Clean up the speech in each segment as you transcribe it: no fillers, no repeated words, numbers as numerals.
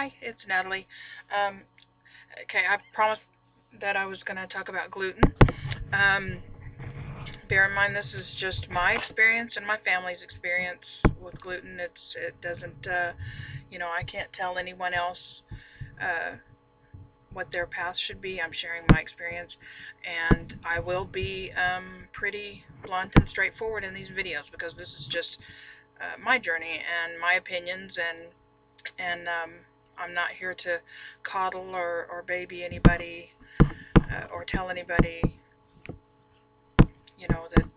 Hi, it's Natalie. Um, okay, I promised that I was going to talk about gluten. Um, Bear in mind, this is just my experience and my family's experience with gluten. It doesn't, I can't tell anyone else uh, what their path should be. I'm sharing my experience, and I will be pretty blunt and straightforward in these videos because this is just my journey and my opinions and I'm not here to coddle or baby anybody or tell anybody,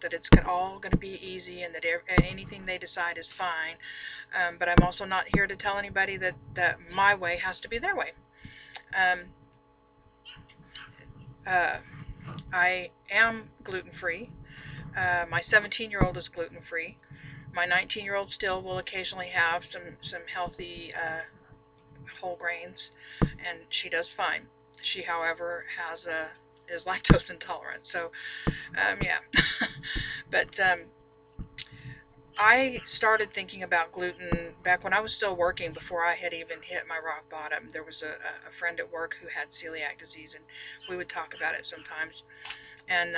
that it's all going to be easy and that anything they decide is fine. But I'm also not here to tell anybody that my way has to be their way. Um, uh, I am gluten free. My 17-year-old is gluten free. My 19-year-old still will occasionally have some healthy whole grains, and she does fine. She, however, is lactose intolerant. So, yeah. But I started thinking about gluten back when I was still working before I had even hit my rock bottom. There was a friend at work who had celiac disease, and we would talk about it sometimes. And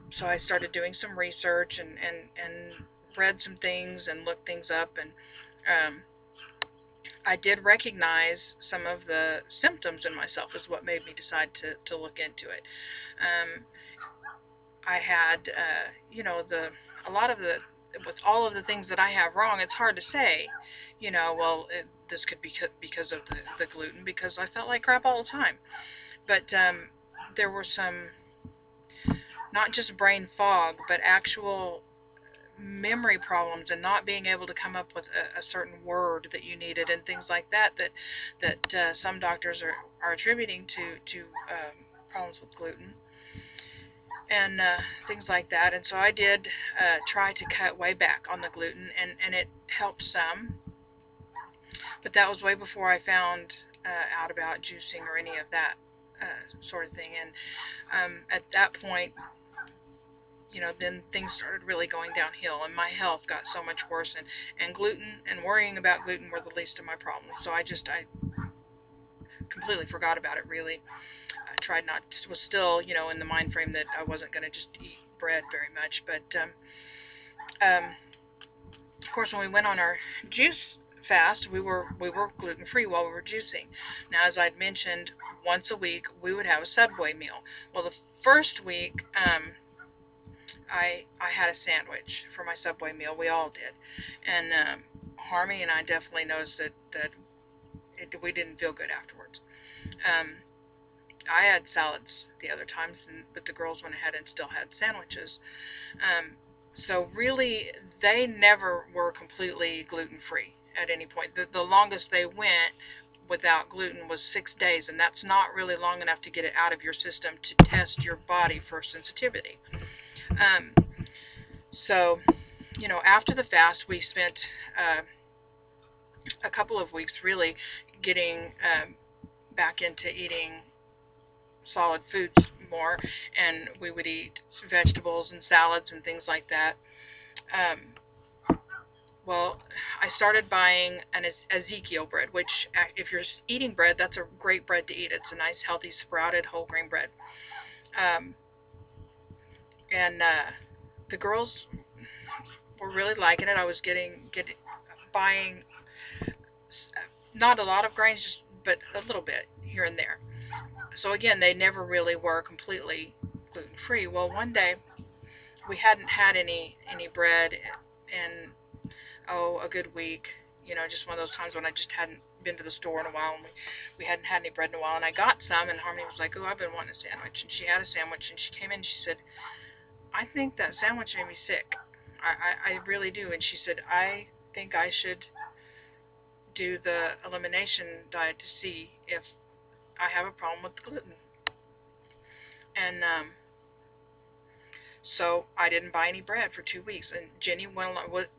so I started doing some research and read some things and looked things up, and um, I did recognize some of the symptoms in myself is what made me decide to look into it. Um, I had, a lot of with all of the things that I have wrong, it's hard to say, this could be because of the gluten, because I felt like crap all the time. But there were some, not just brain fog, but actual memory problems and not being able to come up with a certain word that you needed and things like that some doctors are attributing to problems with gluten and things like that. And so I did try to cut way back on the gluten, and it helped some, but that was way before I found out about juicing or any of that sort of thing. And at that point, then things started really going downhill, and my health got so much worse, and gluten and worrying about gluten were the least of my problems. So I completely forgot about it, really. I tried not to, was still, in the mind frame that I wasn't going to just eat bread very much. But um, of course, when we went on our juice fast, we were gluten free while we were juicing. Now, as I'd mentioned, once a week we would have a Subway meal. Well, the first week, I had a sandwich for my Subway meal. We all did, and Harmony and I definitely noticed that we didn't feel good afterwards. Um, I had salads the other times, but the girls went ahead and still had sandwiches. Um, so really, they never were completely gluten free at any point. The longest they went without gluten was 6 days, and that's not really long enough to get it out of your system to test your body for sensitivity. Um, so, after the fast, we spent a couple of weeks really getting back into eating solid foods more, and we would eat vegetables and salads and things like that. Um, well, I started buying an Ezekiel bread, which, if you're eating bread, that's a great bread to eat. It's a nice, healthy, sprouted whole grain bread. Um, and the girls were really liking it. I was getting buying not a lot of grains, but a little bit here and there. So again, they never really were completely gluten free. Well, one day we hadn't had any bread in a good week. Just one of those times when I just hadn't been to the store in a while, and we hadn't had any bread in a while. And I got some, and Harmony was like, "Oh, I've been wanting a sandwich." And she had a sandwich, and she came in and she said, "I think that sandwich made me sick. I really do." And she said, "I think I should do the elimination diet to see if I have a problem with the gluten." And so I didn't buy any bread for 2 weeks, and Jenny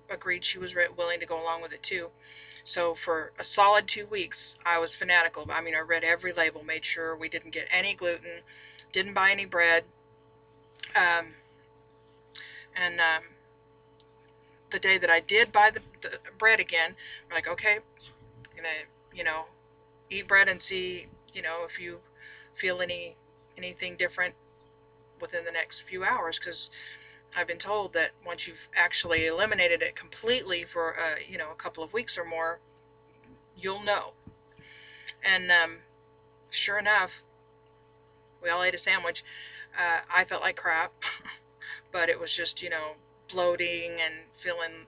agreed she was willing to go along with it too. So for a solid 2 weeks, I was fanatical. I mean, I read every label, made sure we didn't get any gluten, didn't buy any bread, um, and the day that I did buy the bread again, we're like, okay, gonna, you know, eat bread and see, if you feel anything different within the next few hours, because I've been told that once you've actually eliminated it completely for a couple of weeks or more, you'll know. And sure enough, we all ate a sandwich. I felt like crap, but it was just bloating and feeling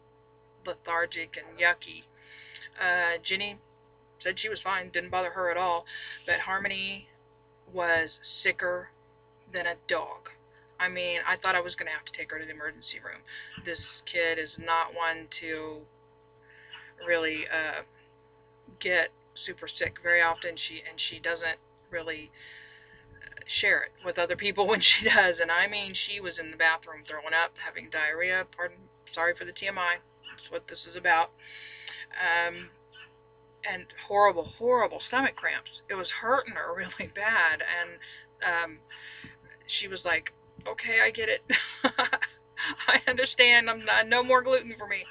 lethargic and yucky. Ginny said she was fine, didn't bother her at all, but Harmony was sicker than a dog. I mean, I thought I was going to have to take her to the emergency room. This kid is not one to really get super sick very often. She doesn't really share it with other people when she does. And I mean, she was in the bathroom throwing up, having diarrhea. Pardon, sorry for the TMI. That's what this is about. And horrible, horrible stomach cramps. It was hurting her really bad. And she was like, okay, I get it. I understand. I'm not, no more gluten for me,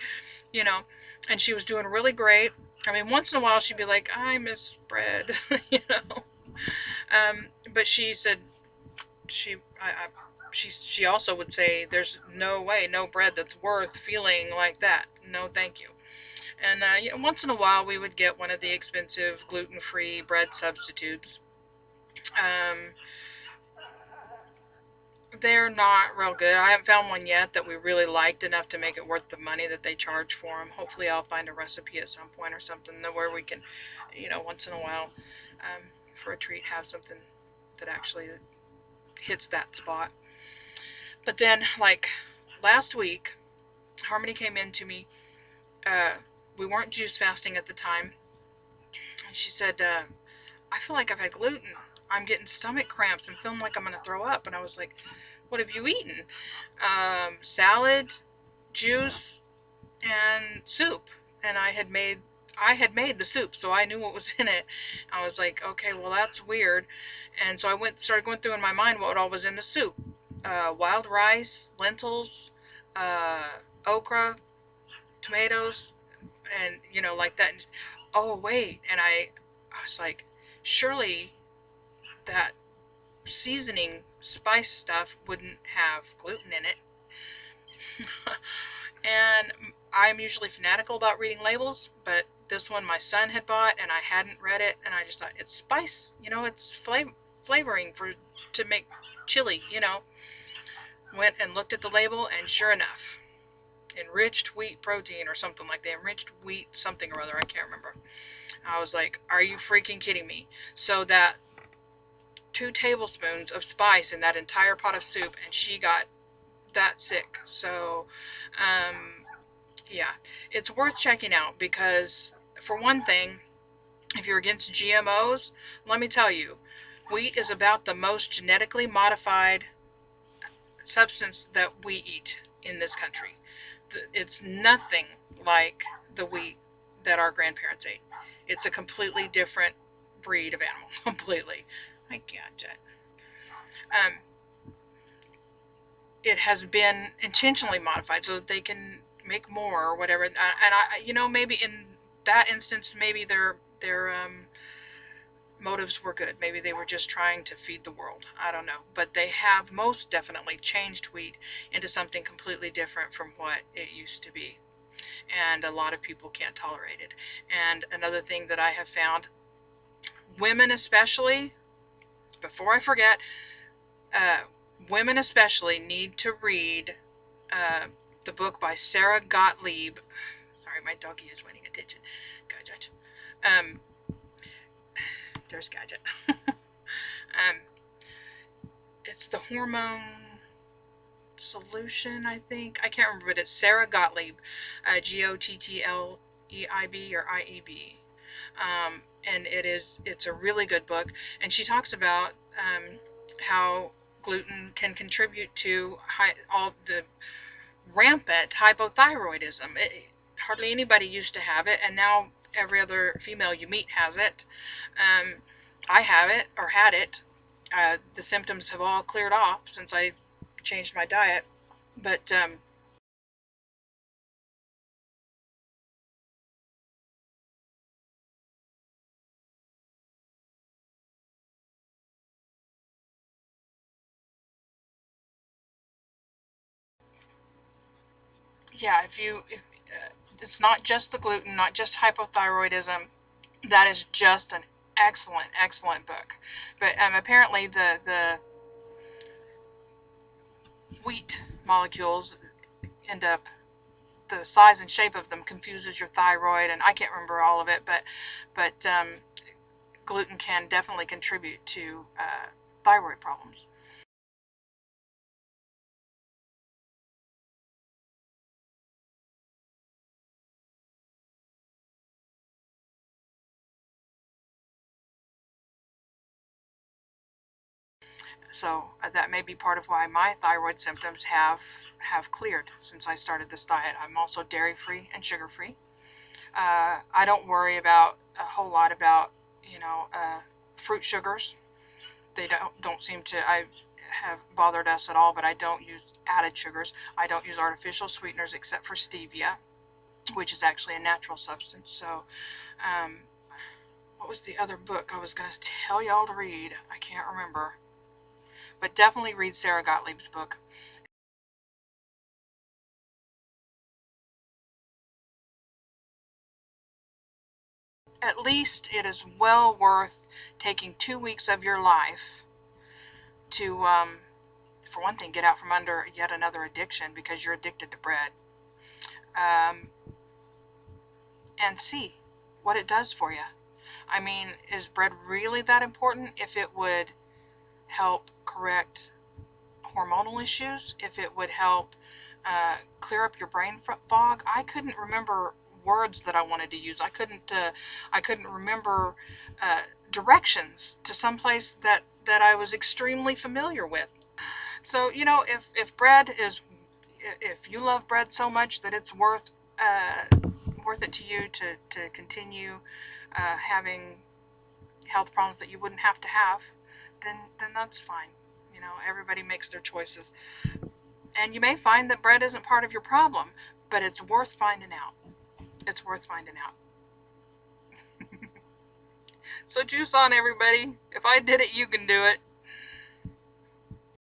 you know. And she was doing really great. I mean, once in a while she'd be like, I miss bread, you know. But she said she also would say, there's no way, no bread that's worth feeling like that. No, thank you. And once in a while we would get one of the expensive gluten-free bread substitutes. Um, they're not real good. I haven't found one yet that we really liked enough to make it worth the money that they charge for them. Hopefully I'll find a recipe at some point or something where we can, once in a while, for a treat, have something that actually hits that spot. But then, like, last week, Harmony came in to me. We weren't juice fasting at the time. And she said, I feel like I've had gluten. I'm getting stomach cramps and feeling like I'm going to throw up. And I was like, what have you eaten? Salad, juice, and soup. And I had made the soup, so I knew what was in it. I was like, okay, well, that's weird. And so I started going through in my mind what all was in the soup. Wild rice, lentils, okra, tomatoes, and like that. And, oh wait, and I was like, surely that seasoning spice stuff wouldn't have gluten in it. And I'm usually fanatical about reading labels, but this one my son had bought and I hadn't read it, and I just thought, it's spice, it's flavoring to make chili. Went and looked at the label, and sure enough, enriched wheat protein or something like that, enriched wheat something or other, I can't remember. I was like, are you freaking kidding me? So that 2 tablespoons of spice in that entire pot of soup, and she got that sick. So yeah, it's worth checking out, because for one thing, if you're against GMOs, let me tell you, wheat is about the most genetically modified substance that we eat in this country. It's nothing like the wheat that our grandparents ate. It's a completely different breed of animal. Completely. I get it. It has been intentionally modified so that they can make more or whatever. And I maybe in that instance, maybe their motives were good. Maybe they were just trying to feed the world. I don't know. But they have most definitely changed wheat into something completely different from what it used to be. And a lot of people can't tolerate it. And another thing that I have found, women especially, before I forget, women especially need to read the book by Sarah Gottlieb. Sorry, my doggy is wanting attention. Gadget. There's Gadget. It's the hormone solution, I think. I can't remember, but it's Sarah Gottlieb, Gottleib or IEB. And it's a really good book, and she talks about how gluten can contribute to all the rampant hypothyroidism. Hardly anybody used to have it, and now every other female you meet has it. I have it, or had it. The symptoms have all cleared off since I changed my diet, but yeah, it's not just the gluten, not just hypothyroidism. That is just an excellent, excellent book. But apparently the wheat molecules end up, the size and shape of them confuses your thyroid, and I can't remember all of it, but gluten can definitely contribute to thyroid problems. So that may be part of why my thyroid symptoms have cleared since I started this diet. I'm also dairy free and sugar free. I don't worry about a whole lot about fruit sugars. They don't seem to I have bothered us at all. But I don't use added sugars. I don't use artificial sweeteners except for stevia, which is actually a natural substance. So, um, what was the other book I was going to tell y'all to read? I can't remember. But definitely read Sarah Gottlieb's book. At least it is well worth taking 2 weeks of your life to, for one thing, get out from under yet another addiction because you're addicted to bread, um, and see what it does for you. I mean, is bread really that important? If it would help correct hormonal issues, if it would help clear up your brain fog. I couldn't remember words that I wanted to use. I couldn't remember directions to some place that I was extremely familiar with. So if bread is, if you love bread so much that it's worth it to you to continue having health problems that you wouldn't have to have, then that's fine. Everybody makes their choices. And you may find that bread isn't part of your problem, but it's worth finding out. It's worth finding out. So juice on, everybody. If I did it, you can do it.